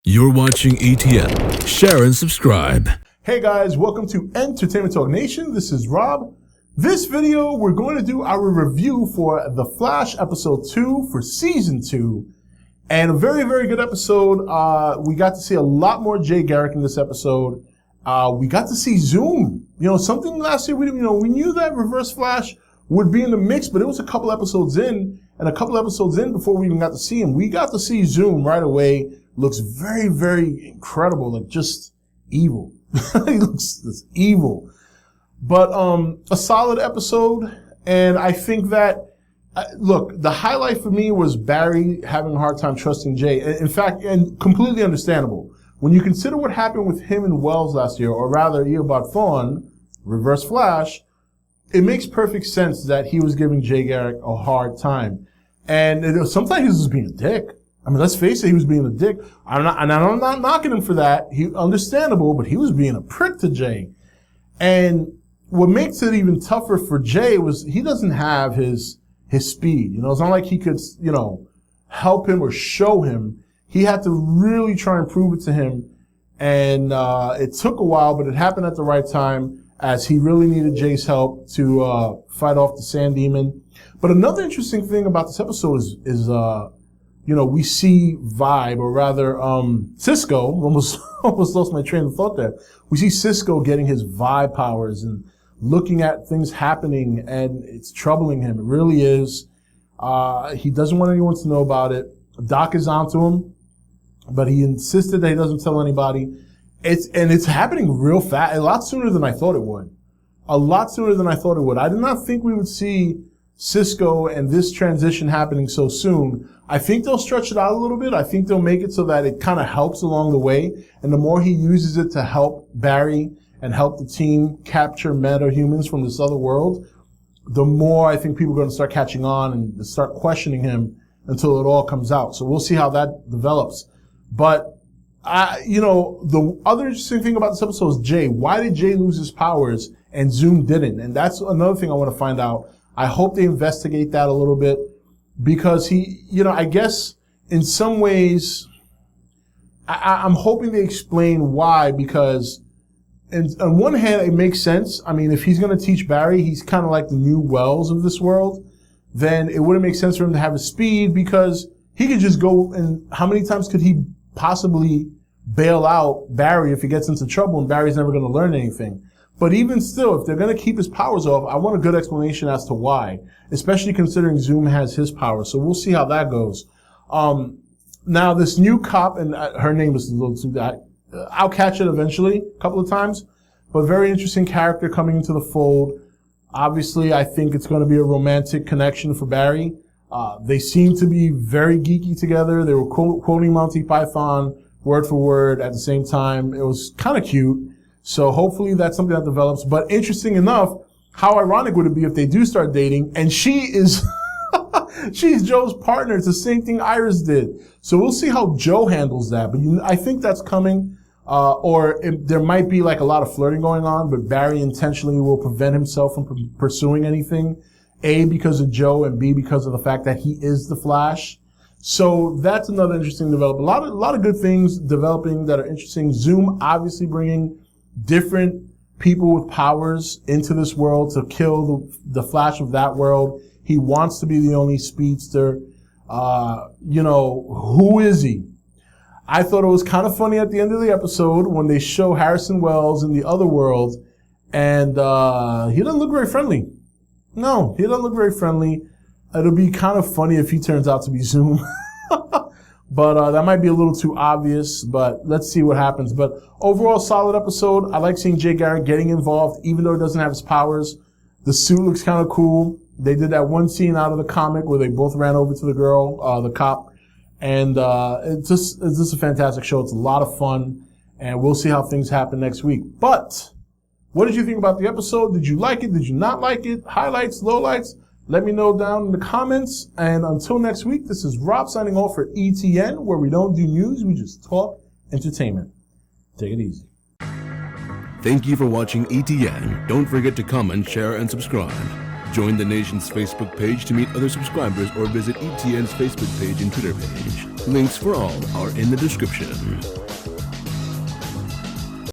You're watching E.T.N. Share and subscribe. Hey guys, welcome to Entertainment Talk Nation. This is Rob. This video, we're going to do our review for The Flash episode 2 for season 2. And a very, very good episode. We got to see a lot more Jay Garrick in this episode. We got to see Zoom. You know, something last year, we knew that Reverse Flash would be in the mix, but it was a couple episodes in, before we even got to see him. We got to see Zoom right away. Looks very, very incredible, like just evil. He looks evil. But a solid episode, and I think that, look, the highlight for me was Barry having a hard time trusting Jay. In fact, and completely understandable. When you consider what happened with him and Wells last year, or rather Eobard Thawne, Reverse Flash, it makes perfect sense that he was giving Jay Garrick a hard time. And sometimes he was just being a dick. I mean, let's face it, he was being a dick. I'm not knocking him for that. Understandable, but he was being a prick to Jay. And what makes it even tougher for Jay was he doesn't have his speed. You know, it's not like he could, help him or show him. He had to really try and prove it to him. And it took a while, but it happened at the right time as he really needed Jay's help to fight off the Sand Demon. But another interesting thing about this episode is we see Vibe, or rather, Cisco, almost lost my train of thought there. We see Cisco getting his Vibe powers and looking at things happening, and it's troubling him. It really is. He doesn't want anyone to know about it. Doc is onto him, but he insisted that he doesn't tell anybody. It's happening real fast, a lot sooner than I thought it would. I did not think we would see Cisco and this transition happening so soon. I think they'll stretch it out a little bit. I think they'll make it so that it kind of helps along the way. And the more he uses it to help Barry and help the team capture meta-humans from this other world, the more I think people are going to start catching on and start questioning him until it all comes out. So we'll see how that develops. But, the other interesting thing about this episode is Jay. Why did Jay lose his powers and Zoom didn't? And that's another thing I want to find out. I hope they investigate that a little bit, because I guess in some ways, I'm hoping they explain why, because on one hand, it makes sense. I mean, if he's going to teach Barry, he's kind of like the new Wells of this world, then it wouldn't make sense for him to have his speed, because he could just go, and how many times could he possibly bail out Barry if he gets into trouble and Barry's never going to learn anything? But even still, if they're going to keep his powers off, I want a good explanation as to why, especially considering Zoom has his power. So we'll see how that goes. Now, this new cop, and her name is a little too, I'll catch it eventually, a couple of times, but very interesting character coming into the fold. Obviously, I think it's going to be a romantic connection for Barry. They seem to be very geeky together. They were quoting Monty Python word for word at the same time. It was kind of cute. So hopefully that's something that develops. But interesting enough, how ironic would it be if they do start dating and she is, she's Joe's partner. It's the same thing Iris did. So we'll see how Joe handles that. But I think that's coming. There might be like a lot of flirting going on, but Barry intentionally will prevent himself from pursuing anything. A, because of Joe, and B, because of the fact that he is the Flash. So that's another interesting development. A lot of good things developing that are interesting. Zoom obviously bringing different people with powers into this world to kill the Flash of that world. He wants to be the only speedster. Who is he? I thought it was kind of funny at the end of the episode when they show Harrison Wells in the other world, and he doesn't look very friendly. No, he doesn't look very friendly. It'll be kind of funny if he turns out to be Zoom. But that might be a little too obvious, but let's see what happens. But overall, solid episode. I like seeing Jay Garrick getting involved, even though he doesn't have his powers. The suit looks kind of cool. They did that one scene out of the comic where they both ran over to the girl, the cop. And it's just a fantastic show. It's a lot of fun. And we'll see how things happen next week. But what did you think about the episode? Did you like it? Did you not like it? Highlights, lowlights? Let me know down in the comments. And until next week, this is Rob signing off for E.T.N, where we don't do news, we just talk entertainment. Take it easy. Thank you for watching E.T.N. Don't forget to comment, share, and subscribe. Join the Nation's Facebook page to meet other subscribers or visit E.T.N's Facebook page and Twitter page. Links for all are in the description.